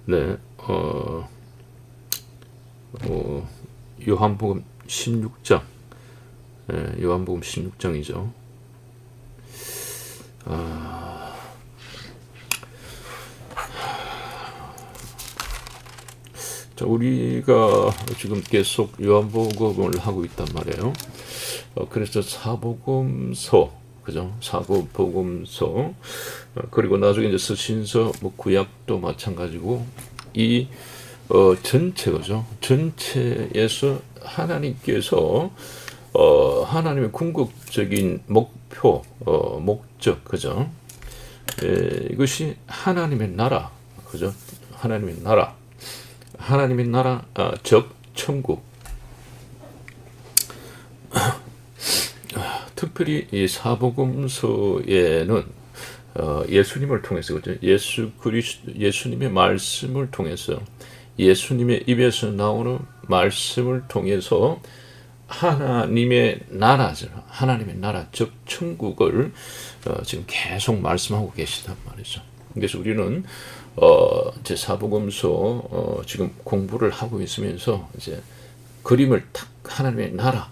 네, 요한복음 16장, 요한복음 16장이죠. 자, 우리가 지금 계속 요한복음을 하고 있단 말이에요. 그래서 사복음서, 그죠? 사복음서, 그리고 나중에 이제 서신서, 뭐 구약도 마찬가지고 이 전체, 그죠? 전체에서 하나님께서 하나님의 궁극적인 목표, 목적, 그죠? 이것이 하나님의 나라, 그죠? 하나님의 나라, 하나님의 나라, 즉 천국. 특별히 이 사복음서에는 예수님을 통해서, 그죠? 예수님의 말씀을 통해서, 예수님의 입에서 나오는 말씀을 통해서 하나님의 나라죠. 하나님의 나라, 즉 천국을 지금 계속 말씀하고 계시단 말이죠. 그래서 우리는 제 사복음서 지금 공부를 하고 있으면서 이제 그림을 딱 하나님의 나라,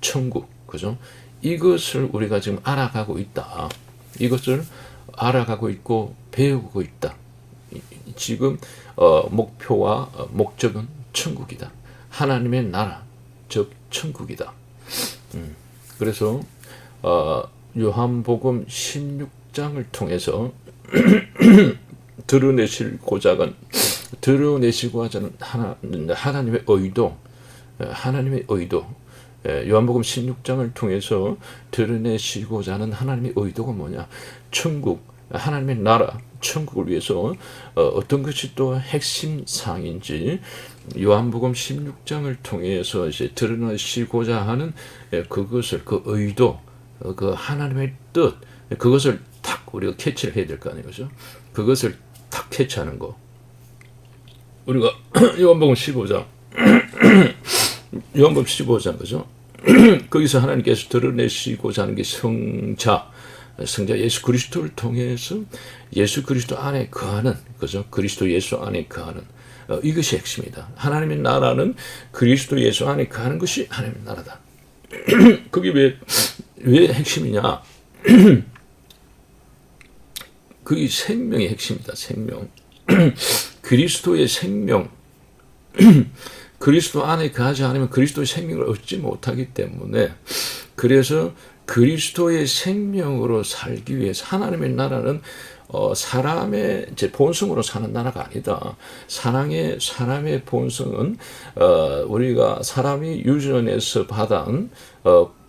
천국, 그죠? 이것을 우리가 지금 알아가고 있다. 이것을 알아가고 있고 배우고 있다. 지금 목표와 목적은 천국이다. 하나님의 나라, 즉 천국이다. 그래서 요한복음 16장을 통해서 드러내시고자 하는 하나님의 의도, 하나님의 의도, 요한복음 16장을 통해서 드러내시고자 하는 하나님의 의도가 뭐냐? 천국, 하나님의 나라, 천국을 위해서 어떤 것이 또 핵심 사항인지 요한복음 16장을 통해서 이제 드러내시고자 하는 그것을, 그 의도, 그 하나님의 뜻, 그것을 탁 우리가 캐치를 해야 될 거 아니에요, 그죠? 그것을 탁 캐치하는 거. 우리가 요한복음 15장, 요한복음 15장, 그죠? 거기서 하나님께서 드러내시고자 하는 게 성자 예수 그리스도를 통해서 예수 그리스도 안에 거하는, 그죠? 그리스도 예수 안에 거하는, 이것이 핵심이다. 하나님의 나라는 그리스도 예수 안에 거하는 것이 하나님의 나라다. 그게 왜 핵심이냐? 그게 생명의 핵심이다. 생명. 그리스도의 생명. 그리스도 안에 거하지 않으면 그리스도의 생명을 얻지 못하기 때문에, 그래서 그리스도의 생명으로 살기 위해서 하나님의 나라는 사람의 제 본성으로 사는 나라가 아니다. 사람의 본성은 우리가 사람이 유전에서 받은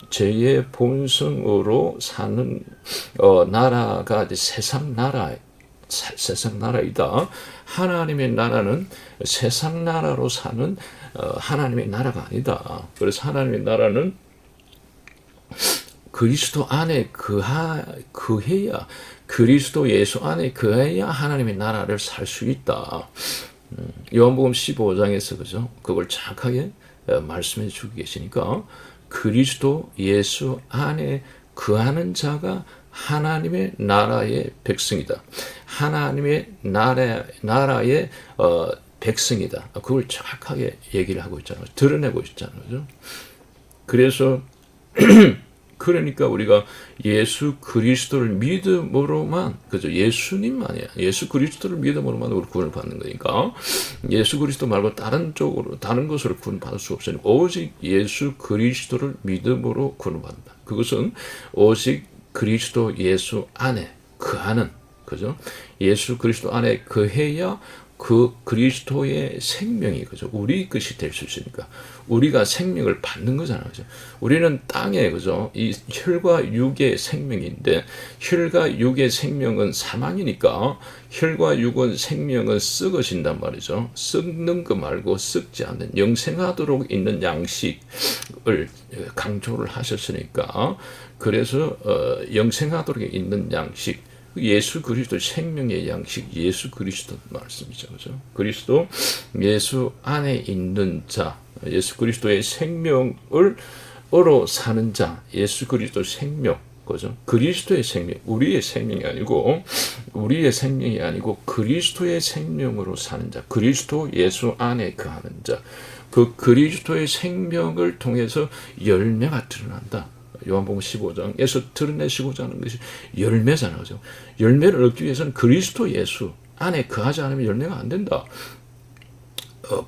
죄의 본성으로 사는 나라가 이제 세상 나라이다. 하나님의 나라는 세상 나라로 사는 하나님의 나라가 아니다. 그래서 하나님의 나라는 그리스도 안에 그해야, 그리스도 예수 안에 그해야 하나님의 나라를 살 수 있다. 요한복음 15장에서, 그죠? 그걸 정확하게 말씀해 주고 계시니까, 그리스도 예수 안에 거하는 자가 하나님의 나라의 백성이다. 하나님의 나라의 백성이다. 그걸 정확하게 얘기를 하고 있잖아요. 드러내고 있잖아요. 그죠? 그래서 그러니까 우리가 예수 그리스도를 믿음으로만, 그죠? 예수님만이야. 예수 그리스도를 믿음으로만 우리 구원을 받는 거니까, 예수 그리스도 말고 다른 것으로 구원 받을 수 없으니 오직 예수 그리스도를 믿음으로 구원을 받는다. 그것은 오직 그리스도 예수 안에 거하는, 그죠? 예수 그리스도 안에 거해야 그 그리스도의 생명이, 그죠? 우리 것이 될 수 있으니까 우리가 생명을 받는 거잖아요, 그죠? 우리는 땅에, 그죠? 이 혈과 육의 생명인데, 혈과 육의 생명은 사망이니까 혈과 육은 생명은 썩어진단 말이죠. 썩는 거 말고 썩지 않는 영생하도록 있는 양식을 강조를 하셨으니까, 그래서 영생하도록 있는 양식, 예수 그리스도 생명의 양식, 예수 그리스도 말씀이죠, 그죠? 그리스도 예수 안에 있는 자, 예수 그리스도의 생명으로 사는 자, 예수 그리스도 생명, 그죠? 그리스도의 생명, 우리의 생명이 아니고 그리스도의 생명으로 사는 자, 그리스도 예수 안에 거하는 자, 그 그리스도의 생명을 통해서 열매가 드러난다. 요한복음 15장에서 드러내시고자 하는 것이 열매잖아요. 그죠? 열매를 얻기 위해서는 그리스도 예수 안에 거하지 않으면 열매가 안 된다.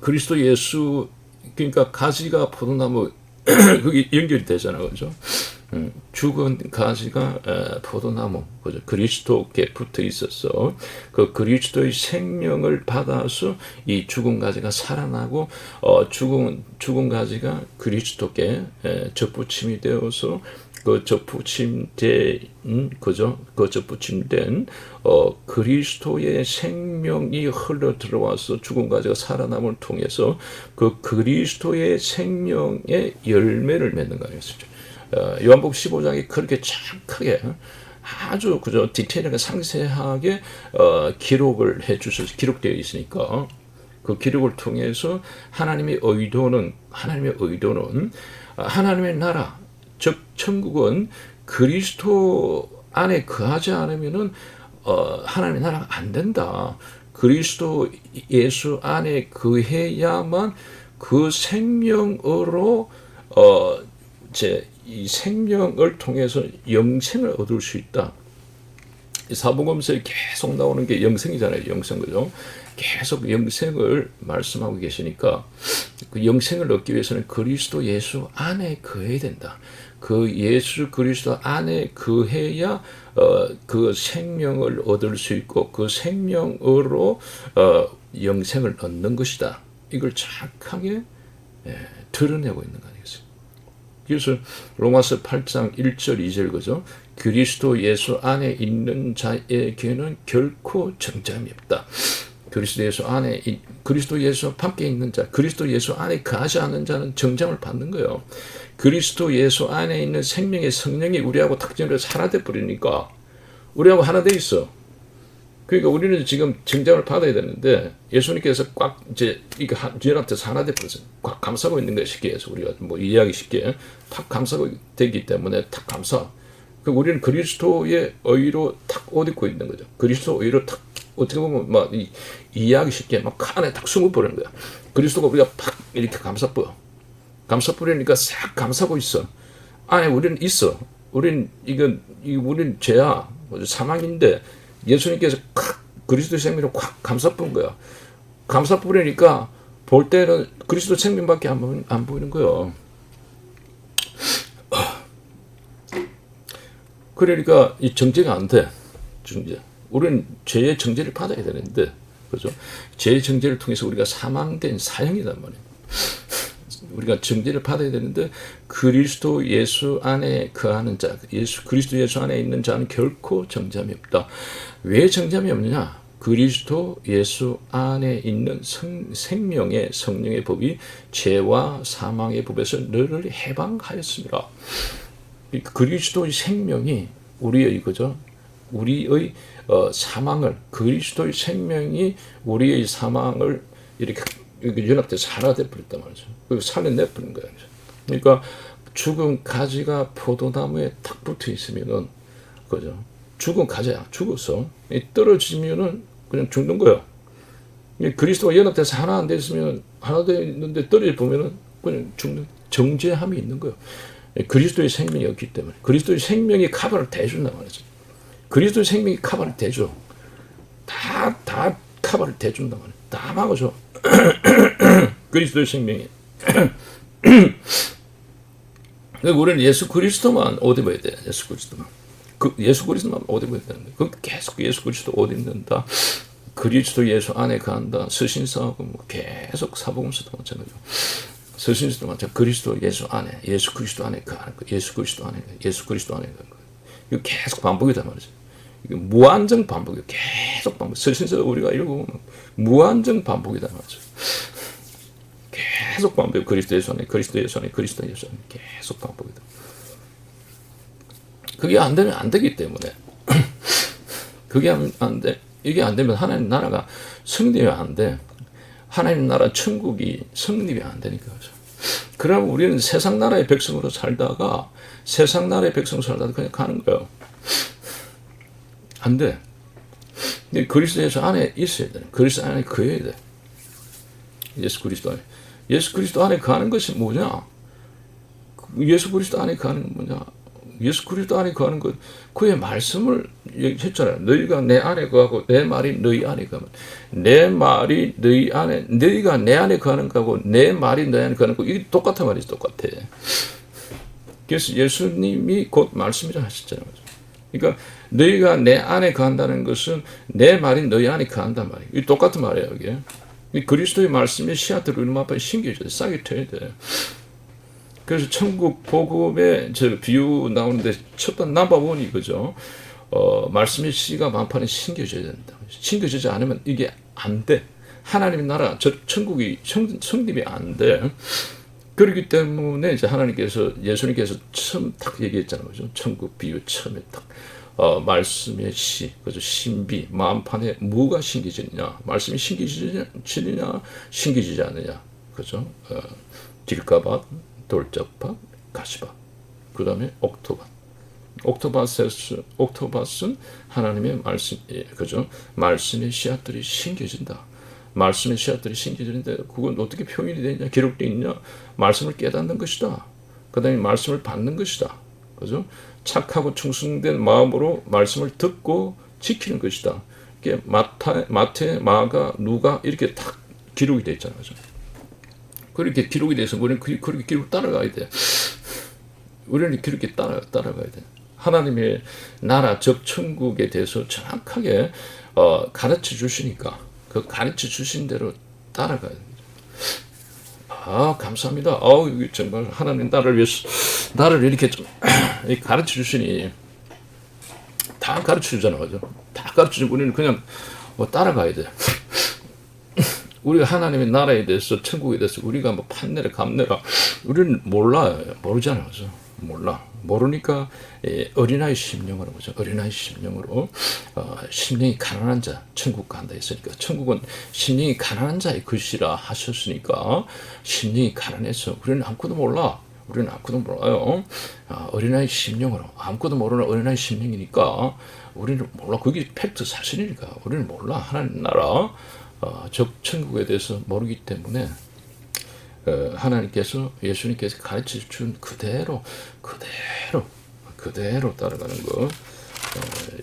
그리스도 예수, 그러니까 가지가 포도나무 그게 연결이 되잖아요. 그죠? 죽은 가지가 포도나무, 그죠? 그리스도께 붙어 있어서 그 그리스도의 생명을 받아서 이 죽은 가지가 살아나고 죽은 가지가 그리스도께 접붙임이 되어서 그 접붙임된 그죠? 그 접붙임된 그리스도의 생명이 흘러 들어와서 죽은 가지가 살아남을 통해서 그 그리스도의 생명의 열매를 맺는 거예요. 요한복음 15장이 그렇게 착하게 아주 그저 디테일하게 상세하게 기록을 해주셔서 기록되어 있으니까 그 기록을 통해서 하나님의 의도는 하나님의 나라, 즉 천국은 그리스도 안에 거하지 않으면은 하나님의 나라가 안 된다. 그리스도 예수 안에 거해야만 그 생명으로 이 생명을 통해서 영생을 얻을 수 있다. 이 사복음서에 계속 나오는 게 영생이잖아요. 영생, 그죠? 계속 영생을 말씀하고 계시니까 그 영생을 얻기 위해서는 그리스도 예수 안에 거해야 된다. 그 예수 그리스도 안에 거해야 그 생명을 얻을 수 있고 그 생명으로 영생을 얻는 것이다. 이걸 착하게 드러내고 있는 거 아니겠어요? 그래서 로마서 8장 1절 2절 그죠? 그리스도 예수 안에 있는 자에게는 결코 정죄함이 없다. 그리스도 예수 함께 있는 자, 그리스도 예수 안에 거하지 않는 자는 정죄함을 받는 거예요. 그리스도 예수 안에 있는 생명의 성령이 우리하고 탁전해서 하나 돼 버리니까 우리하고 하나 돼 있어. 그러니까 우리는 지금 정죄함을 받아야 되는데 예수님께서 꽉 이제 이거 주님한테서 하나 돼 버렸어요. 꽉 감싸고 있는 거예요. 쉽게 해서 우리가 뭐 이해하기 쉽게 탁 감싸고 되기 때문에 탁 감싸. 그 우리는 그리스도의 의로 탁 옷 입고 있는 거죠. 그리스도 의로 탁 어떻게 보면 막 이해하기 쉽게 막 안에 탁 숨어버리는 거야. 그리스도가 우리가 팍 이렇게 감싸버려. 감싸버리니까 싹 감싸고 있어. 안에 우리는 있어. 우리는 죄야. 사망인데 예수님께서 그리스도의 생명을 콱 감싸버린 거야. 감싸버리니까 볼 때는 그리스도 생명밖에 안 보이는 거예요. 그러니까 이 정죄가 안 돼. 정죄. 우리는 죄의 정죄를 받아야 되는데, 그죠? 죄의 정죄를 통해서 우리가 사망된 사형이란 말이에요. 우리가 정죄를 받아야 되는데, 그리스도 예수 안에 거하는 자, 그리스도 예수 안에 있는 자는 결코 정죄함이 없다. 왜 정죄함이 없느냐? 그리스도 예수 안에 있는 생명의 성령의 법이 죄와 사망의 법에서 너를 해방하였습니다. 그리스도의 생명이 우리의 사망을, 그리스도의 생명이 우리의 사망을 이렇게 연합돼서 하나 돼버렸단 말이죠. 그리고 살려내버린 거예요. 그러니까 죽은 가지가 포도나무에 탁 붙어 있으면은, 그죠? 죽은 가지야, 죽었어. 떨어지면은 그냥 죽는 거야. 그리스도가 연합돼서 하나 안 됐으면, 하나 돼 있는데 떨어져 보면은 그냥 죽는, 정죄함이 있는 거예요. 그리스도의 생명이 없기 때문에. 그리스도의 생명이 카바를 대준단 말이죠. 그리스도의 생명이 카바를 대줘. 다 카바를 대준단 말이에요. 다 막아줘. 그리스도의 생명이. 우리는 예수 그리스도만 옷 입어야 돼. 예수 그리스도만 옷 입어야 되는데. 계속 예수 그리스도 옷 입는다. 그리스도 예수 안에 거한다. 서신서하고 뭐 계속 사복음서도 마찬가지고. 서신서도 마찬가지고. 그리스도 예수 안에, 예수 그리스도 안에 거하는 거. 예수 그리스도 안에 거하는 거. 이거 계속 반복이다 말이죠. 이게 무한정 반복이에요. 계속 반복. 서신서 우리가 읽어보면 무한정 반복이다 말이죠. 계속 반복. 그리스도 예수 안에, 그리스도 예수 안에, 그리스도 예수 안에 계속 반복이다. 그게 안 되면 안 되기 때문에 그게 안 돼. 이게 안 되면 하나님 나라가 성립이 안 돼. 하나님 나라 천국이 성립이 안 되니까. 그럼 우리는 세상 나라의 백성으로 살다가 그냥 가는 거예요. 안 돼. 그리스도 예수 안에 있어야 돼. 그리스도 안에 거해야 돼. 예수 그리스도 안에 거하는 것이 뭐냐? 예수 그리스도 안에 거하는 건 뭐냐? 예수 그리스도 안에 거하는 것, 그의 말씀을 했잖아요. 너희가 내 안에 거하고 내 말이 너희 안에 거하면, 내 말이 너희 안에, 너희가 내 안에 거하는 거하고 내 말이 너희 안에 거하는 거, 이게 똑같단 말이지, 똑같아. 그래서 예수님이 곧 말씀이라 하셨잖아요. 그러니까 너희가 내 안에 거한다는 것은 내 말이 너희 안에 거한단 말이에요. 이게 똑같은 말이에요, 이게. 그리스도의 말씀이 씨앗들을 우리 앞에 심겨줘야 돼. 싹이 트여야 돼. 그래서 천국 복음의 저 비유 나오는데 첫 번째 넘버원이 이거죠. 말씀의 씨가 만판에 심겨져야 된다. 심겨지지 않으면 이게 안 돼. 하나님의 나라, 천국이 성립이 안 돼. 그렇기 때문에 이제 예수님께서 처음 딱 얘기했잖아요. 그죠? 천국 비유 처음에 딱. 말씀의 씨, 그죠? 신비, 만판에 뭐가 심겨지느냐? 말씀이 심겨지느냐, 심겨지지 않느냐? 그죠? 길가밭, 돌짝밭, 가시밭. 그 다음에 옥토밭. 옥토밭은 하나님의 말씀, 그죠? 말씀의 씨앗들이 심겨진다. 말씀의 씨앗들이 심겨지는데 그건 어떻게 표현이 되냐? 기록되어 있냐? 말씀을 깨닫는 것이다. 그 다음에 말씀을 받는 것이다. 그죠? 착하고 충성된 마음으로 말씀을 듣고 지키는 것이다. 이게 마태, 마가, 누가 이렇게 딱 기록이 되어 있잖아요. 그죠? 그렇게 기록이 돼서 우리는 그렇게 기록 따라가야 돼. 우리는 그렇게 따라가야 돼. 하나님의 나라, 즉 천국에 대해서 정확하게 가르쳐 주시니까 그 가르쳐 주신 대로 따라가야 됩니다. 감사합니다. 정말 하나님 나를 이렇게 좀 가르쳐 주시니 다 가르쳐 주잖아요. 그죠? 다 가르쳐 주고 우리는 그냥 따라가야 돼. 우리가 하나님의 나라에 대해서, 천국에 대해서 우리가 뭐 판내라 감내라 우리는 모르잖아요. 그죠? 모르니까 어린아이 심령으로, 그죠? 어린아이 심령으로 심령이 가난한 자 천국 간다 했으니까, 천국은 심령이 가난한 자의 것이라 하셨으니까 심령이 가난해서 우리는 아무것도 몰라. 우리는 아무것도 몰라요. 어린아이 심령으로, 아무것도 모르는 어린아이 심령이니까 우리는 몰라. 그게 팩트 사실이니까 우리는 몰라. 하나님 나라, 즉 천국에 대해서 모르기 때문에 하나님께서, 예수님께서 가르쳐 준 그대로 따라가는 거,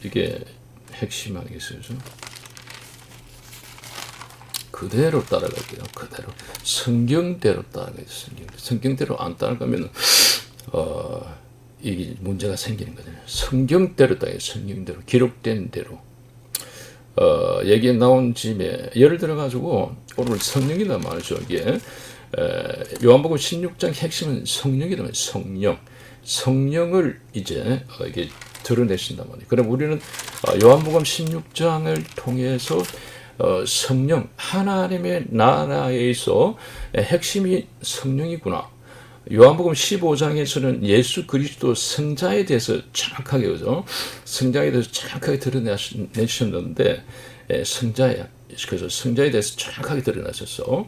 이게 핵심 아니겠어요? 그대로 따라갈게요. 그대로 성경대로 따라가야 돼요. 성경대로 안 따라가면 이게 문제가 생기는 거잖아요. 성경대로 따라가요. 성경대로, 기록된 대로. 얘기에 나온 짐에 예를 들어 가지고 오늘 성령이란 말이죠. 이게 요한복음 16장 핵심은 성령이란 말이에요. 성령을 이제 이게 드러내신단 말이에요. 그럼 우리는 요한복음 16장을 통해서 성령, 하나님의 나라에서 핵심이 성령이구나. 요한복음 15장에서는 예수 그리스도 성자에 대해서 정확하게, 그죠? 성자에 대해서 정확하게 드러내셨는데, 그래서 성자에 대해서 정확하게 드러나셨어.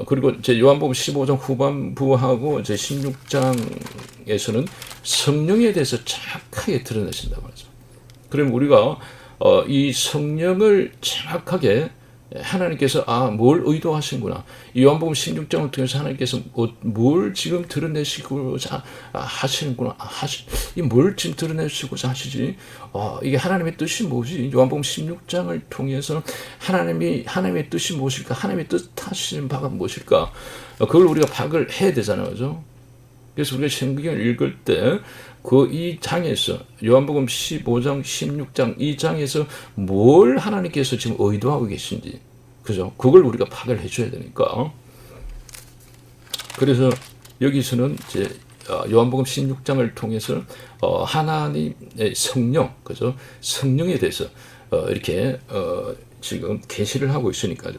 그리고 이제 요한복음 15장 후반부하고 이제 16장에서는 성령에 대해서 정확하게 드러내신단 말이죠. 그럼 우리가 이 성령을 정확하게 하나님께서 뭘 의도하신구나. 요한복음 16장을 통해서 하나님께서 뭘 지금 드러내시고자 하시는구나. 뭘 지금 드러내시고자 하시지? 이게 하나님의 뜻이 뭐지? 요한복음 16장을 통해서 하나님의 뜻이 무엇일까? 하나님의 뜻하시는 바가 무엇일까? 그걸 우리가 파악을 해야 되잖아요. 그죠? 그래서 우리가 성경을 읽을 때 이 장에서, 요한복음 15장, 16장 이 장에서 뭘 하나님께서 지금 의도하고 계신지, 그죠? 그걸 우리가 파악을 해줘야 되니까. 그래서 여기서는 이제 요한복음 16장을 통해서 하나님의 성령, 그죠? 성령에 대해서 이렇게 지금 계시를 하고 있으니까,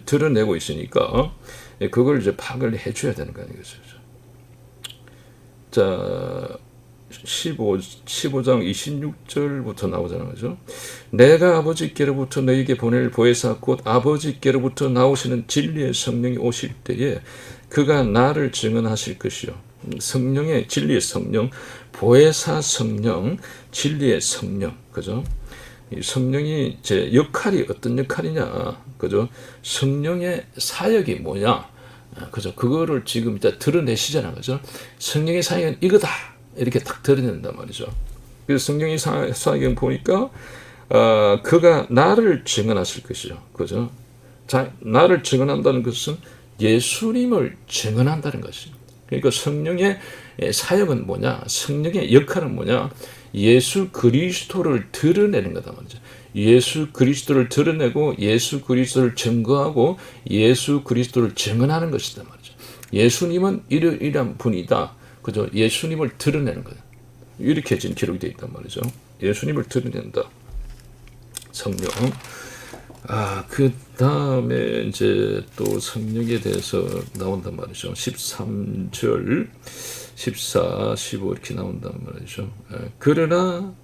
드러내고 있으니까 그걸 이제 파악을 해줘야 되는 거 아니겠어요? 자, 15장 26절부터 나오잖아요. 그죠? 내가 아버지께로부터 너희에게 보낼 보혜사 곧 아버지께로부터 나오시는 진리의 성령이 오실 때에 그가 나를 증언하실 것이요. 성령의 진리의 성령, 보혜사 성령, 진리의 성령. 그죠? 이 성령이 제 역할이 어떤 역할이냐. 그죠? 성령의 사역이 뭐냐. 그죠? 그거를 지금 이제 드러내시잖아요. 그죠? 성령의 사역은 이거다. 이렇게 딱 드러낸단 말이죠. 그래서 성령의 사역을 보니까, 그가 나를 증언하실 것이죠. 그죠? 나를 증언한다는 것은 예수님을 증언한다는 것이죠. 그러니까 성령의 사역은 뭐냐? 성령의 역할은 뭐냐? 예수 그리스도를 드러내는 거다 말이죠. 예수 그리스도를 드러내고 예수 그리스도를 증거하고 예수 그리스도를 증언하는 것이다 말이죠. 예수님은 이러이러한 분이다. 그죠? 예수님을 드러내는 거예요. 이렇게 지금 기록이 되어 있단 말이죠. 예수님을 드러낸다. 성령. 그 다음에 이제 또 성령에 대해서 나온단 말이죠. 13절, 14, 15 이렇게 나온단 말이죠. 그러나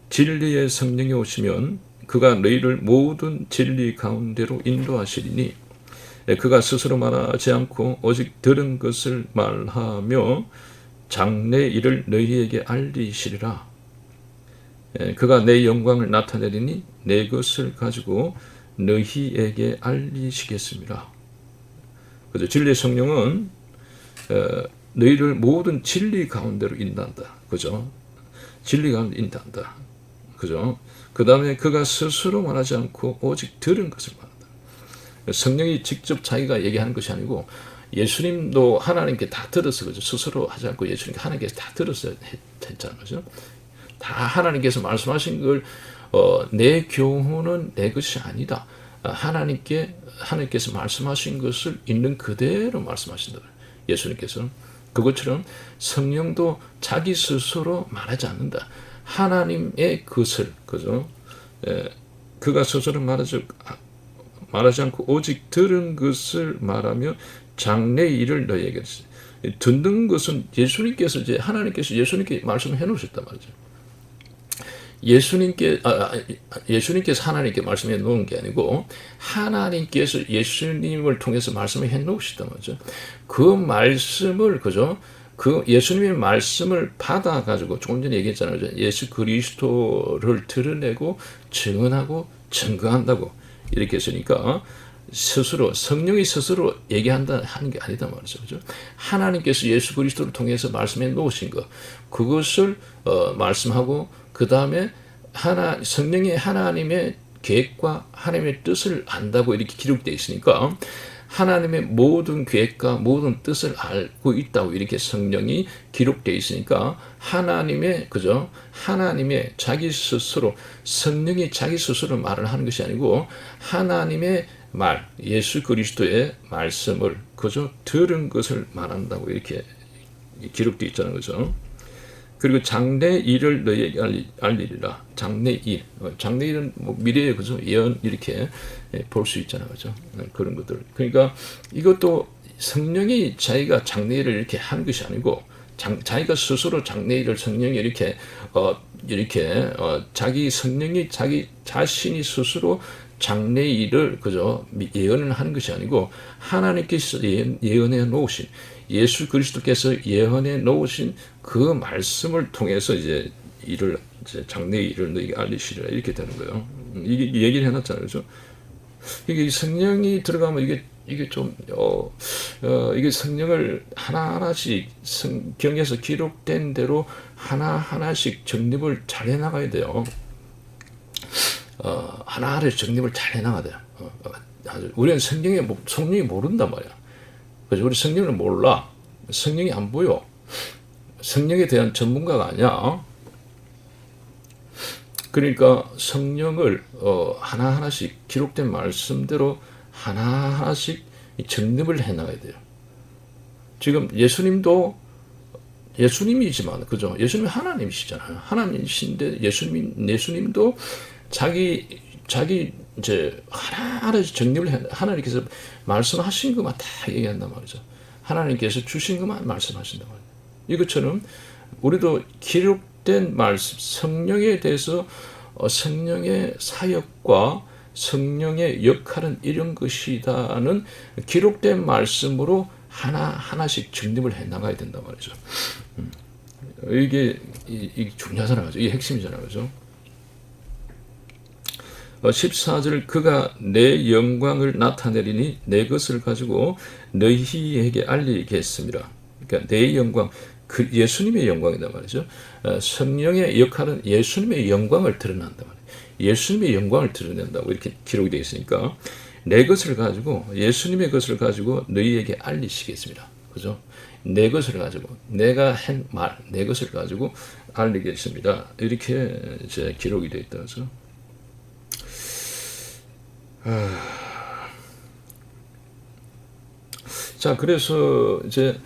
진리의 성령이 오시면 그가 너희를 모든 진리 가운데로 인도하시리니 그가 스스로 말하지 않고 오직 들은 것을 말하며 장래 일을 너희에게 알리시리라. 그가 내 영광을 나타내리니 내 것을 가지고 너희에게 알리시겠습니다. 그죠? 진리의 성령은 너희를 모든 진리 가운데로 인도한다. 그죠? 진리 가운데 인도한다. 그죠? 그 다음에 그가 스스로 말하지 않고 오직 들은 것을 말한다. 성령이 직접 자기가 얘기하는 것이 아니고 예수님도 하나님께 다 들었어. 그죠? 스스로 하지 않고 예수님께 하나님께서 다 들었어야 했잖아요. 그죠? 다 하나님께서 말씀하신 걸 내 교훈은 내 것이 아니다. 하나님께서 말씀하신 것을 있는 그대로 말씀하신다. 예수님께서 그것처럼 성령도 자기 스스로 말하지 않는다. 하나님의 것을 그죠? 그가 스스로 말하지 않고 오직 들은 것을 말하며 장래 일을 너희에게 듣는 것은 예수님께서 이제 하나님께서 예수님께 말씀해 놓으셨단 말이죠. 예수님께서 하나님께 말씀해 놓은 게 아니고 하나님께서 예수님을 통해서 말씀해 놓으셨단 말이죠. 그 말씀을 그죠? 그 예수님의 말씀을 받아 가지고 조금 전에 얘기했잖아요. 예수 그리스도를 드러내고 증언하고 증거한다고 이렇게 했으니까 성령이 스스로 얘기한다 하는 게 아니다 말이죠. 그죠? 하나님께서 예수 그리스도를 통해서 말씀해 놓으신 것 그것을 말씀하고 그 다음에 성령이 하나님의 계획과 하나님의 뜻을 안다고 이렇게 기록되어 있으니까 하나님의 모든 계획과 모든 뜻을 알고 있다고 이렇게 성령이 기록되어 있으니까 하나님의 자기 스스로 성령이 자기 스스로 말을 하는 것이 아니고 하나님의 말 예수 그리스도의 말씀을 들은 것을 말한다고 이렇게 기록되어 있잖아요. 그죠? 그리고 장래 일을 너희에게 알리리라. 장래 일은 뭐 미래의 그죠? 예언 이렇게 볼 수 있잖아요. 그죠? 그런 것들. 그러니까 이것도 성령이 자기가 장래 일을 이렇게 하는 것이 아니고 자기가 스스로 장래 일을 성령이 이렇게 자기 성령이 자기 자신이 스스로 장래 일을 그죠? 예언을 하는 것이 아니고 하나님께서 예언해 놓으신 예수 그리스도께서 예언해 놓으신 그 말씀을 통해서 이제 장래 일을 너희에게 알리시리라 이렇게 되는 거예요. 이게 얘기를 해놨잖아요, 그죠? 이게 성령이 들어가면 이게 좀 이게 성령을 하나하나씩 성경에서 기록된 대로 하나하나씩 정립을 잘 해나가야 돼요. 하나하나씩 정립을 잘 해나가야 돼요. 우리는 성령이 모른단 말이야. 그래서 우리 성령을 몰라. 성령이 안 보여. 성령에 대한 전문가가 아니야. 그러니까 성령을 하나하나씩 기록된 말씀대로 하나하나씩 정립을 해나가야 돼요. 지금 예수님이지만 그죠? 예수님이 하나님이시잖아요. 하나님이신데 예수님도 자기 이제 하나하나씩 정립을 하나님께서 말씀하신 것만 다 얘기한단 말이죠. 하나님께서 주신 것만 말씀하신단 말이에요. 이것처럼 우리도 기록된 말씀, 성령에 대해서 성령의 사역과 성령의 역할은 이런 것이다는 기록된 말씀으로 하나씩 정립을 해 나가야 된단 말이죠. 이게 중요하잖아요. 이게 핵심이잖아요. 그죠? 14절 그가 내 영광을 나타내리니 내 것을 가지고 너희에게 알리겠습니다. 그러니까 내 영광, 그 예수님의 영광이란 말이죠. 성령의 역할은 예수님의 영광을 드러난단 말이에요. 예수님의 영광을 드러낸다고 이렇게 기록이 되어 있으니까 내 것을 가지고 예수님의 것을 가지고 너희에게 알리시겠습니다. 그죠? 내 것을 가지고 내가 한 말, 내 것을 가지고 알리겠습니다. 이렇게 이제 기록이 되어 있다. 그죠? 자, 그래서 이제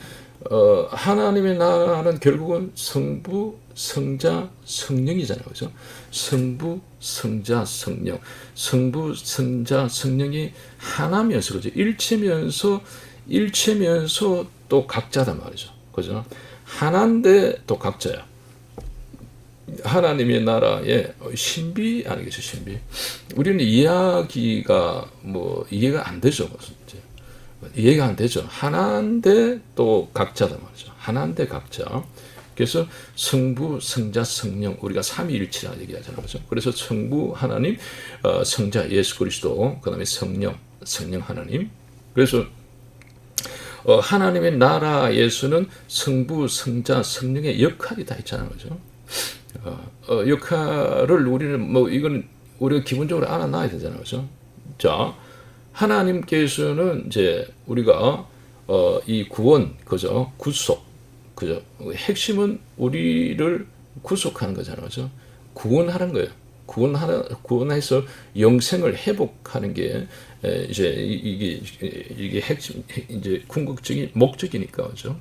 하나님의 나라는 결국은 성부, 성자, 성령이잖아요. 그죠? 성부, 성자, 성령. 성부, 성자, 성령이 하나면서, 그죠? 일체면서 또 각자단 말이죠. 그죠? 하나인데 또 각자야. 하나님의 나라의 신비 아니겠죠, 신비. 우리는 이야기가 이해가 안 되죠. 이해가 안 되죠. 하나인데 또 각자단 말이죠. 하나인데 각자. 그래서 성부, 성자, 성령, 우리가 삼위일체라 얘기하잖아요. 그렇죠? 그래서 성부 하나님, 성자 예수 그리스도, 그 다음에 성령 하나님. 그래서 하나님의 나라에서는 성부, 성자, 성령의 역할이 다 있잖아요. 그죠? 역할을 우리는 이건 우리가 기본적으로 알아놔야 되잖아요. 그죠? 자, 하나님께서는 이제 우리가 이 구원, 그죠? 구속, 그죠? 핵심은 우리를 구속하는 거잖아요. 그죠? 구원하는 거예요. 구원해서 영생을 회복하는 게 이제 이게 핵심, 이제 궁극적인 목적이니까. 그죠?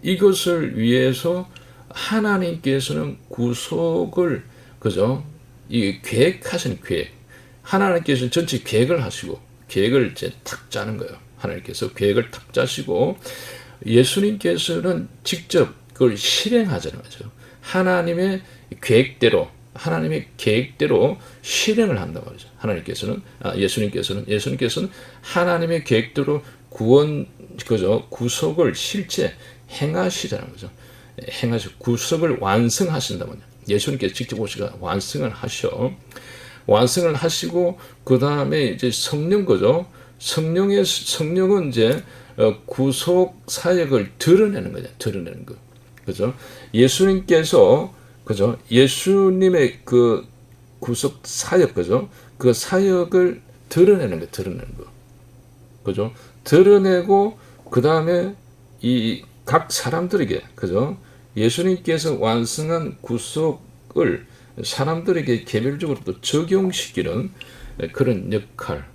이것을 위해서 하나님께서는 구속을, 그죠? 이 계획하신 계획. 하나님께서는 전체 계획을 하시고, 계획을 이제 탁 짜는 거예요. 하나님께서 계획을 탁 짜시고, 예수님께서는 직접 그걸 실행하잖아요. 하나님의 계획대로, 하나님의 계획대로 실행을 한단 말이죠. 예수님께서는 하나님의 계획대로 구원, 그죠? 구속을 실제 행하시잖아요. 그죠? 구속을 완성하신단 말이에요. 예수님께서 직접 오시가 완성을 하시고, 그 다음에 이제 성령, 거죠? 성령은 이제 구속 사역을 드러내는 거죠. 드러내는 거. 그죠? 예수님께서, 그죠? 예수님의 그 구속 사역, 그죠? 그 사역을 드러내는 거. 그죠? 드러내고, 그 다음에 이 각 사람들에게, 그죠? 예수님께서 완성한 구속을 사람들에게 개별적으로 또 적용시키는 그런 역할,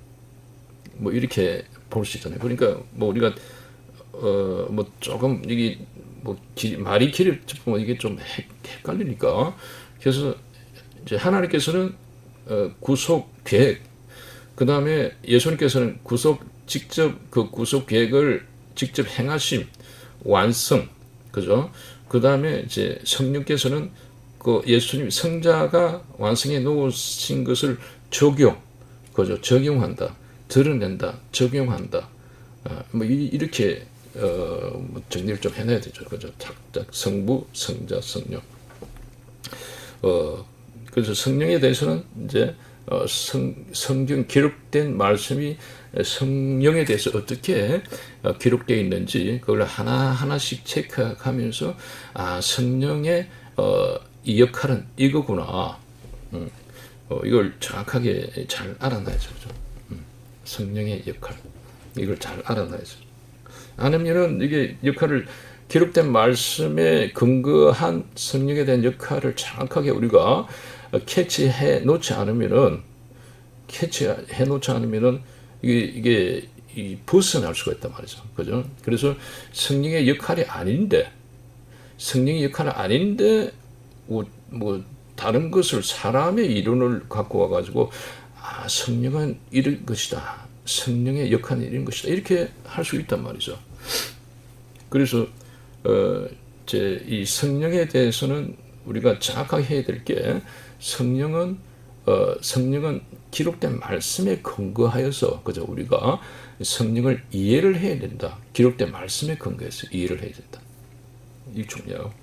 이렇게 볼 수 있잖아요. 그러니까 우리가 조금 이게 말이 길어지면 이게 좀 헷갈리니까, 그래서 이제 하나님께서는 구속 계획, 그 다음에 예수님께서는 직접 그 구속 계획을 직접 행하심, 완성, 그죠? 그 다음에 이제 성령께서는 그 예수님 성자가 완성해 놓으신 것을 그죠? 적용한다, 드러낸다, 적용한다. 이렇게 정리를 좀 해놔야 되죠. 그죠? 작작 성부, 성자, 성령. 그래서 성령에 대해서는 이제 성경 기록된 말씀이 성령에 대해서 어떻게 기록되어 있는지 그걸 하나씩 체크하면서 성령의 이 역할은 이거구나. 이걸 정확하게 잘 알아놔야죠. 그죠? 성령의 역할. 이걸 잘 알아놔야죠. 아니면은 이게 역할을 기록된 말씀에 근거한 성령에 대한 역할을 정확하게 우리가 캐치해 놓지 않으면은 이게 벗어날 수가 있단 말이죠. 그죠? 그래서 성령의 역할이 아닌데 다른 것을 사람의 이론을 갖고 와가지고 성령은 이런 것이다. 성령의 역할은 이런 것이다. 이렇게 할 수 있단 말이죠. 그래서 이 성령에 대해서는 우리가 정확하게 해야 될 게 성령은 기록된 말씀에 근거하여서 그죠 우리가 성령을 이해를 해야 된다. 기록된 말씀에 근거해서 이해를 해야 된다. 이 중요해요.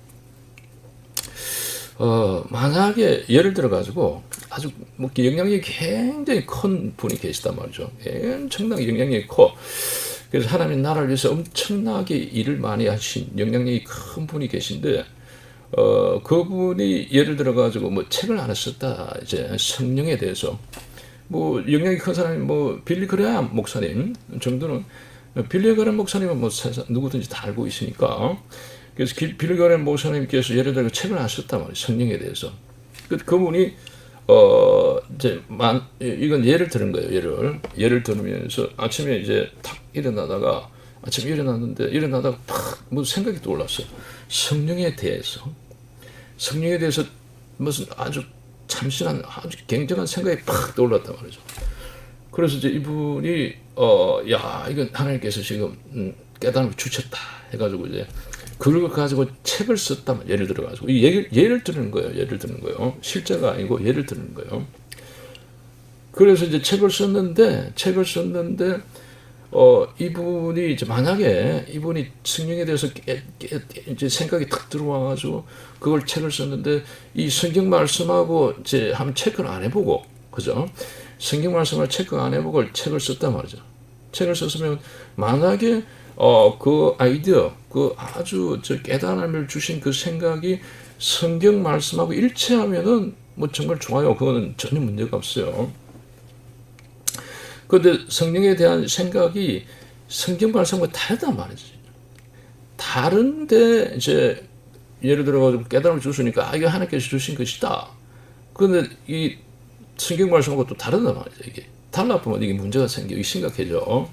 만약에 예를 들어 가지고 아주 뭐 영향력이 굉장히 큰 분이 계시단 말이죠. 엄청나게 영향력이 커. 그래서 하나님 나라를 위해서 엄청나게 일을 많이 하신 영향력이 큰 분이 계신데 그분이 예를 들어 가지고 뭐 책을 하나 썼다. 이제 성령에 대해서 뭐 영향이 큰 사람이 뭐 빌리 그레암 목사님 정도는 빌리 그레암 목사님은 뭐 누구든지 다 알고 있으니까 그래서 빌리 그레암 목사님께서 예를 들어 책을 하나 썼단 말이에요. 성령에 대해서. 그분이 이제 이건 예를 들은 거예요. 예를 들으면서 아침에 이제 탁 일어나다가 아침에 일어나다가 팍 뭐 생각이 떠올랐어요. 성령에 대해서 무슨 아주 참신한 아주 굉장한 생각이 팍 떠올랐단 말이죠. 그래서 이제 이분이 이건 하나님께서 지금 깨달음을 주셨다 해가지고 이제 그걸 가지고 책을 썼다면 예를 들어 가지고 예를 드는 거예요. 실제가 아니고 예를 드는 거예요. 그래서 이제 책을 썼는데 이분이 이제 만약에 이분이 성령에 대해서 이제 생각이 탁 들어와가지고 그걸 책을 썼는데 이 성경 말씀하고 이제 한번 체크를 안 해보고 그죠? 성경 말씀을 체크 안 해보고 책을 썼단 말이죠. 책을 썼으면 만약에 그 아이디어, 그 아주 깨달음을 주신 그 생각이 성경 말씀하고 일치하면은 뭐 정말 좋아요. 그거는 전혀 문제가 없어요. 그런데 성령에 대한 생각이 성경 말씀과 다르단 말이지. 다른데 이제 예를 들어가지고 깨달음을 주시니까 이거 하나님께서 주신 것이다. 그런데 이 성경 말씀하고 또 다르단 말이죠. 이게 달라보면 이게 문제가 생기기 심각해져.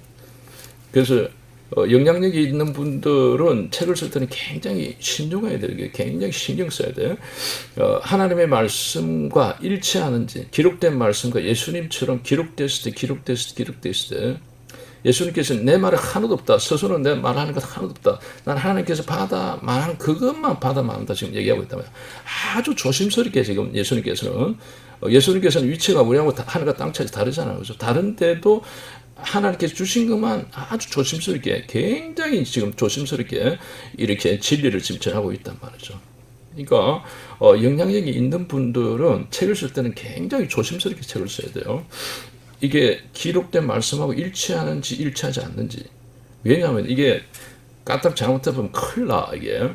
그래서 영향력이 있는 분들은 책을 쓸 때는 굉장히 신중해야 돼요. 굉장히 신경 써야 돼요. 하나님의 말씀과 일치하는지 기록된 말씀과 예수님처럼 기록됐을 때 예수님께서는 내 말이 하나도 없다. 스스로 내 말하는 것 하나도 없다. 난 하나님께서 말하는 그것만 받아만 한다. 지금 얘기하고 있다면 아주 조심스럽게 지금 예수님께서는 위치가 우리하고 하늘과 땅 차이 다르잖아요. 그래서 다른데도 하나님께서 주신 것만 아주 조심스럽게 굉장히 지금 조심스럽게 이렇게 진리를 지금 전하고 있단 말이죠. 그러니까 영향력이 있는 분들은 책을 쓸 때는 굉장히 조심스럽게 책을 써야 돼요. 이게 기록된 말씀하고 일치하는지 일치하지 않는지. 왜냐하면 이게 까딱 잘못해보면 큰일 나. 이게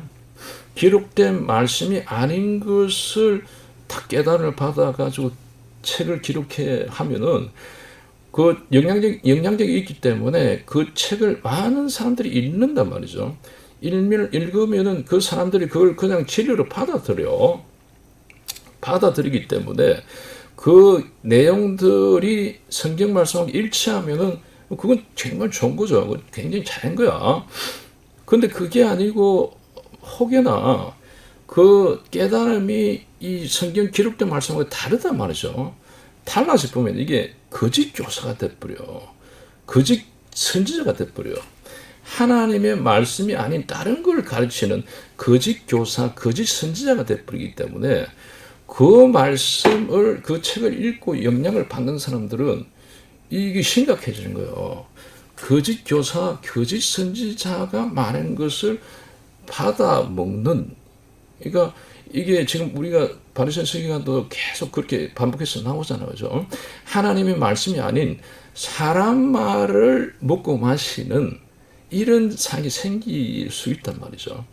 기록된 말씀이 아닌 것을 다 깨달음을 받아가지고 책을 기록해 하면은 그 영향력이 있기 때문에 그 책을 많은 사람들이 읽는단 말이죠. 읽으면은 그 사람들이 그걸 그냥 진리로 받아들이기 때문에 그 내용들이 성경 말씀하고 일치하면은 그건 정말 좋은 거죠. 굉장히 잘한 거야. 근데 그게 아니고 혹여나 그 깨달음이 이 성경 기록된 말씀하고 다르단 말이죠. 달라 싶으면 이게 거짓 교사가 돼버려. 거짓 선지자가 돼버려. 하나님의 말씀이 아닌 다른 걸 가르치는 거짓 교사, 거짓 선지자가 돼버리기 때문에 그 책을 읽고 영향을 받는 사람들은 이게 심각해지는 거예요. 거짓 교사, 거짓 선지자가 말하는 것을 받아 먹는. 그러니까 이게 지금 우리가 바리새인 서기관도 계속 그렇게 반복해서 나오잖아요. 그죠? 하나님의 말씀이 아닌 사람 말을 먹고 마시는 이런 상이 생길 수 있단 말이죠.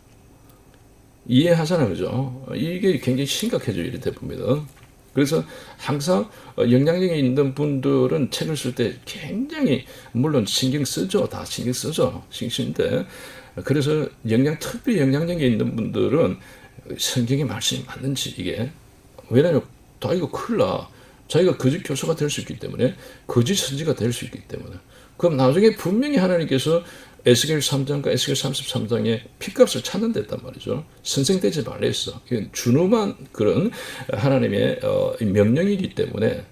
이해하잖아요. 그죠? 이게 굉장히 심각해져요. 이렇게 보면. 그래서 항상 영향력이 있는 분들은 책을 쓸 때 굉장히 물론 신경 쓰죠. 다 신경 쓰죠. 신경쓰는데 그래서 특별히 영향력이 있는 분들은 성경의 말씀이 맞는지 이게 왜냐하면 자기가 큰일 나. 자기가 거짓 교사가 될 수 있기 때문에 거짓 선지가 될 수 있기 때문에 그럼 나중에 분명히 하나님께서 에스겔 3장과 에스겔 33장에 핏값을 찾는댔단 말이죠. 선생되지 말랬어. 이건 준엄한 그런 하나님의 명령이기 때문에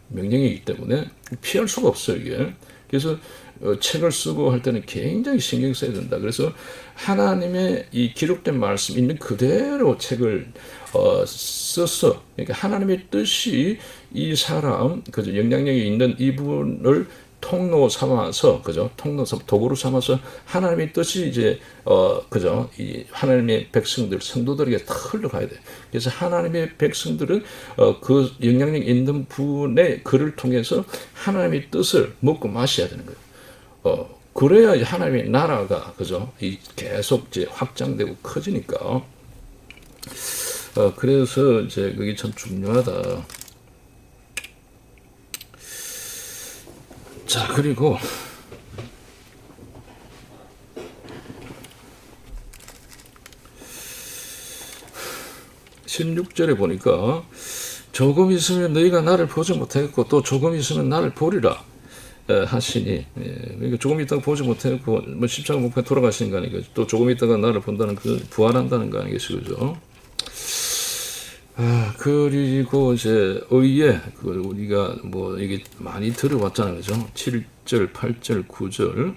피할 수가 없어요. 이게. 그래서 책을 쓰고 할 때는 굉장히 신경 써야 된다. 그래서 하나님의 이 기록된 말씀 있는 그대로 책을 썼어. 그러니까 하나님의 뜻이 이 사람, 그죠? 영향력이 있는 이분을 통로 삼아서, 그죠? 통로 삼 도구로 삼아서 하나님의 뜻이 이제 그죠? 이 하나님의 백성들, 성도들에게 다 흘러가야 돼. 그래서 하나님의 백성들은 그 영향력 있는 분의 글을 통해서 하나님의 뜻을 먹고 마셔야 되는 거예요. 그래야 하나님의 나라가, 그죠? 이 계속 이제 확장되고 커지니까. 그래서 이제 그게 참 중요하다. 자, 그리고 16절에 보니까 조금 있으면 너희가 나를 보지 못하겠고 또 조금 있으면 나를 보리라 하시니, 그러니까 조금 있다가 보지 못하겠고 뭐 십자가 못 박혀 돌아가시는 거 아니겠죠. 또 조금 있다가 나를 본다는 그 부활한다는 거 아니겠어요, 그죠? 그리고 이제 의에 그 우리가 뭐 이게 많이 들어봤잖아요, 그죠? 7절, 8절, 9절.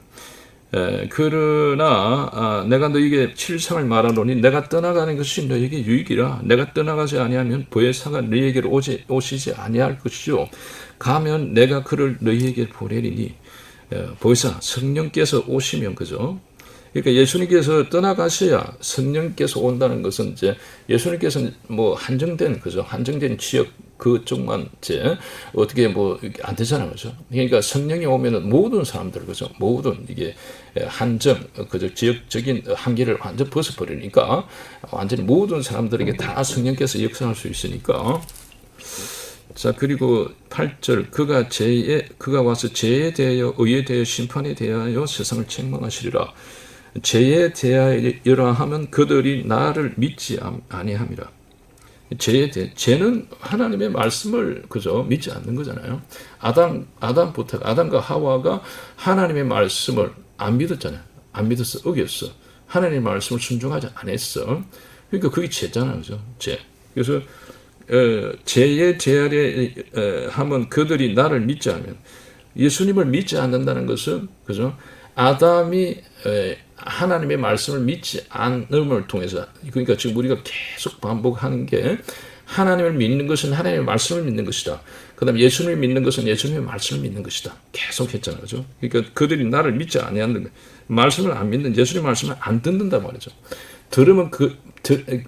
그러나 내가 너에게 칠상을 말하노니 내가 떠나가는 것이 너에게 유익이라. 내가 떠나가지 아니하면 보혜사가 너에게로 오시지 아니할 것이요 가면 내가 그를 너희에게 보내리니. 보혜사 성령께서 오시면, 그죠? 그러니까 예수님께서 떠나가셔야 성령께서 온다는 것은 이제 예수님께서는 뭐 한정된, 그죠? 한정된 지역 그쪽만 이제 어떻게 뭐 안 되잖아요, 그죠? 그러니까 성령이 오면은 모든 사람들, 그죠? 모든 이게 한정, 그죠? 지역적인 한계를 완전 벗어버리니까 완전히 모든 사람들에게 다 성령께서 역사할 수 있으니까. 자, 그리고 8절, 그가 와서 죄에 대하여 의에 대하여 심판에 대하여 세상을 책망하시리라. 죄에 대하여라 하면 그들이 나를 믿지 아니함이라. 죄는 하나님의 말씀을, 그죠? 믿지 않는 거잖아요. 아담부터 아담과 하와가 하나님의 말씀을 안 믿었잖아요. 안 믿었어, 어겼어. 하나님의 말씀을 순종하지 않았어. 그러니까 그게 죄잖아요, 그죠? 죄. 그래서 죄에 대하여 하면 그들이 나를 믿지 않으면, 예수님을 믿지 않는다는 것은, 그죠? 아담이 하나님의 말씀을 믿지 않음을 통해서, 그러니까 지금 우리가 계속 반복하는 게 하나님을 믿는 것은 하나님의 말씀을 믿는 것이다. 그 다음에 예수님을 믿는 것은 예수님의 말씀을 믿는 것이다. 계속 했잖아요, 그죠? 그러니까 그들이 나를 믿지 아니하는 거예요. 말씀을 안 믿는, 예수님의 말씀을 안 듣는단 말이죠.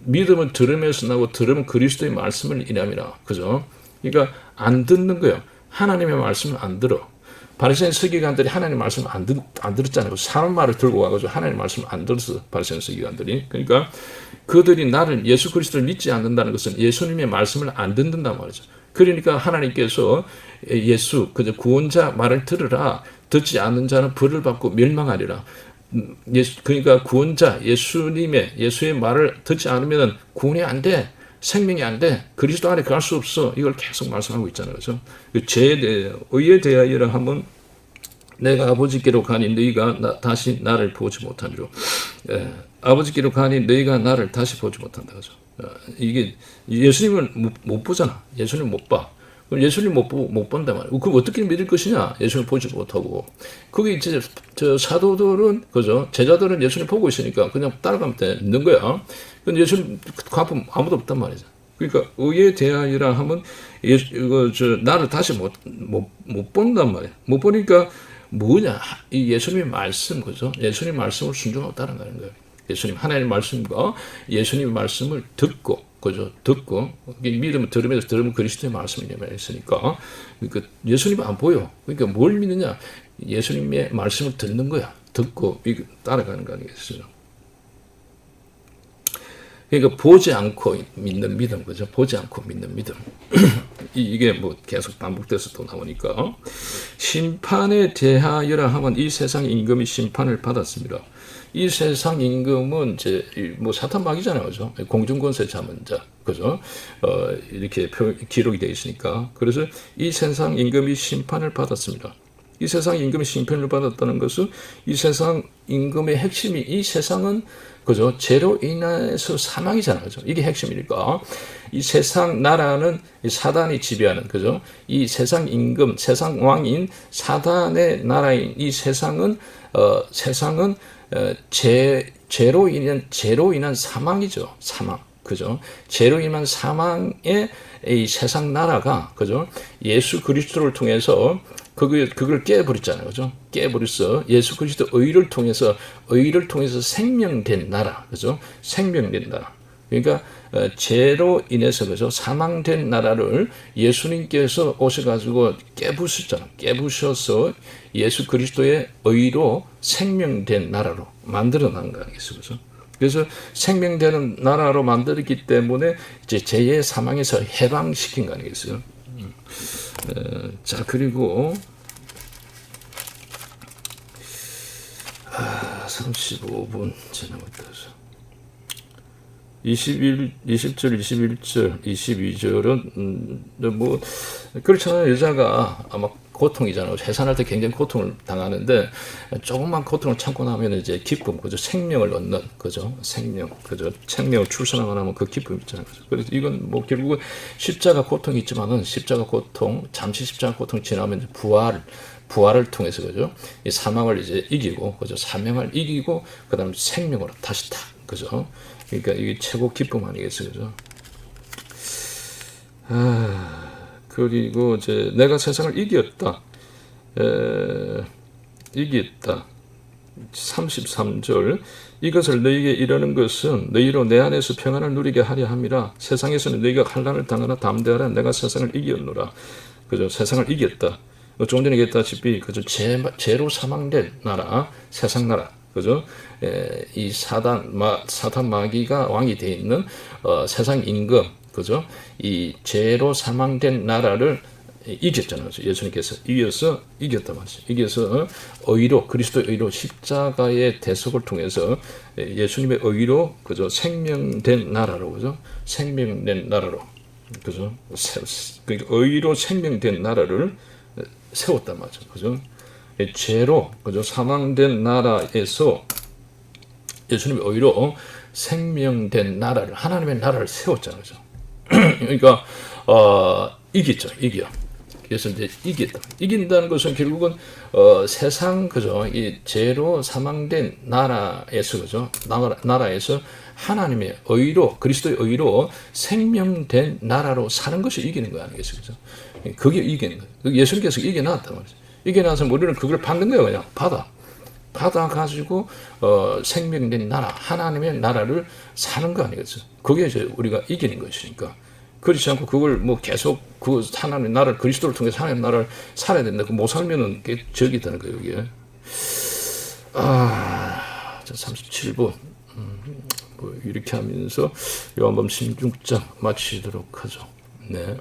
믿음은 들음에서 나고 들음은 그리스도의 말씀을 인함이라, 그죠? 그러니까 안 듣는 거예요. 하나님의 말씀을 안 들어. 바리새인 서기관들이 하나님 말씀을 안 들었잖아요. 사람 말을 들고 와가지고 하나님 말씀을 안 들었어, 바리새인 서기관들이. 그러니까 그들이 나를, 예수 그리스도를 믿지 않는다는 것은 예수님의 말씀을 안 듣는단 말이죠. 그러니까 하나님께서 그저 구원자 말을 들으라. 듣지 않는 자는 벌을 받고 멸망하리라. 그러니까 구원자 예수의 말을 듣지 않으면 구원이 안 돼. 생명이 안 돼. 그리스도 안에 갈 수 없어. 이걸 계속 말씀하고 있잖아요, 그렇죠? 죄에 대해, 의에 대하여라 하면 내가 아버지께로 가니 너희가 다시 나를 보지 못하니로. 아버지께로 가니 너희가 나를 다시 보지 못한다, 그죠? 이게 예수님을 못 보잖아. 예수님 못 봐. 그럼 예수님 못 본단 말이야. 그럼 어떻게 믿을 것이냐? 예수님 보지 못하고. 그게 이제 사도들은, 그죠? 제자들은 예수님 보고 있으니까 그냥 따라가면 되는 거야. 근데 예수님 과품 아무도 없단 말이죠. 그러니까 의에 대하여라 하면 나를 다시 못 본단 말이야. 못 보니까 뭐냐? 이 예수님의 말씀, 그죠? 예수님 말씀을 순종하고 따라가는 거예요. 예수님 하나님의 말씀과 예수님의 말씀을 듣고, 그죠? 듣고, 믿으면 들으면서 들으면 그리스도의 말씀이 내 안에 있으니까. 그러니까 예수님은 안 보여. 그러니까 뭘 믿느냐? 예수님의 말씀을 듣는 거야. 듣고 따라가는 거 아니겠어요? 그러니까 보지 않고 믿는 믿음, 그죠? 보지 않고 믿는 믿음. 이게 뭐 계속 반복돼서 또 나오니까. 심판에 대하여라 하면 이 세상 임금이 심판을 받았습니다. 이 세상 임금은 이제 뭐 사탄 마귀잖아요, 그죠? 공중권세 잡은 자, 그죠? 이렇게 기록이 되어 있으니까. 그래서 이 세상 임금이 심판을 받았습니다. 이 세상 임금의 심판을 받았다는 것은 이 세상 임금의 핵심이 이 세상은 그죠? 죄로 인해서 사망이잖아요. 그죠? 이게 핵심이니까. 이 세상 나라는 사단이 지배하는, 그죠? 이 세상 임금, 세상 왕인 사단의 나라인 이 세상은, 죄로 인한 사망이죠. 사망. 그죠? 죄로 인한 사망의 이 세상 나라가, 그죠? 예수 그리스도를 통해서 그걸 깨버렸잖아요. 그죠? 깨버렸어. 예수 그리스도 의를 통해서 생명된 나라. 그죠? 생명된 나라. 그러니까, 죄로 인해서, 그죠? 사망된 나라를 예수님께서 오셔가지고 깨부수잖아요. 깨부셔서 예수 그리스도의 의로 생명된 나라로 만들어 놓은 거 아니겠어요? 그죠? 그래서 생명되는 나라로 만들었기 때문에 이제 죄의 사망에서 해방시킨 거 아니겠어요? 자, 그리고 35분 지나갔다. 20절, 21절, 22절은 뭐 그렇잖아요. 여자가 아마 고통이잖아요. 해산할 때 굉장히 고통을 당하는데 조금만 고통을 참고 나면 이제 기쁨, 그죠? 생명을 얻는, 그죠? 생명, 그죠? 생명을 출산하고 나면 그 기쁨 있잖아요. 그죠? 그래서 이건 뭐 결국은 십자가 고통이 있지만은 십자가 고통, 잠시 십자가 고통 지나면 부활을 통해서, 그죠? 이 사망을 이제 이기고, 그죠? 사명을 이기고, 그 다음에 생명으로 다시 탁, 그죠? 그러니까 이게 최고 기쁨 아니겠어요, 그죠? 그리고 이제 내가 세상을 이겼다. 이겼다. 33절. 이것을 너희에게 이르는 것은 너희로 내 안에서 평안을 누리게 하려 함이라. 세상에서는 너희가 환난을 당하나 담대하라. 내가 세상을 이겼노라. 그죠? 세상을 이겼다. 조금 전에 얘기했다시피 그죠? 죄로 사망된 나라, 세상 나라. 그죠? 이 사단 마귀가 왕이 되어 있는 세상 임금, 그죠? 이 죄로 사망된 나라를 이겼잖아요. 예수님께서 이겼단 말이죠. 이겨서 의로, 그리스도의 의로 십자가의 대속을 통해서 예수님의 의로, 그죠? 생명된 나라로, 그죠? 생명된 나라로, 그죠? 그러니까 의로 생명된 나라를 세웠단 말이죠. 그죠? 죄로, 그죠? 사망된 나라에서 예수님의 의로 생명된 나라를, 하나님의 나라를 세웠잖아요. 그죠? 그러니까, 이겼죠. 이겨. 그래서 이제 이겼다. 이긴다는 것은 결국은, 세상, 그죠? 이 죄로 사망된 나라에서, 그죠? 나라에서 하나님의 의로, 그리스도의 의로 생명된 나라로 사는 것이 이기는 거 아니겠어요? 그죠? 그게 이기는 거예요. 예수님께서 이겨놨단 말이죠. 이겨놔서 우리는 그걸 받는 거예요. 그냥 받아가지고 생명된 나라, 하나님의 나라를 사는 거 아니겠어요? 그게 이제 우리가 이기는 것이니까. 그렇지 않고 그걸 뭐 계속 그 하나님의 나라를, 그리스도를 통해서 하나님의 나라를 살아야 된다. 그 못 살면은 그게 적이 되는 거예요, 이게. 37분. 뭐 이렇게 하면서 요한복음 16장 마치도록 하죠. 네.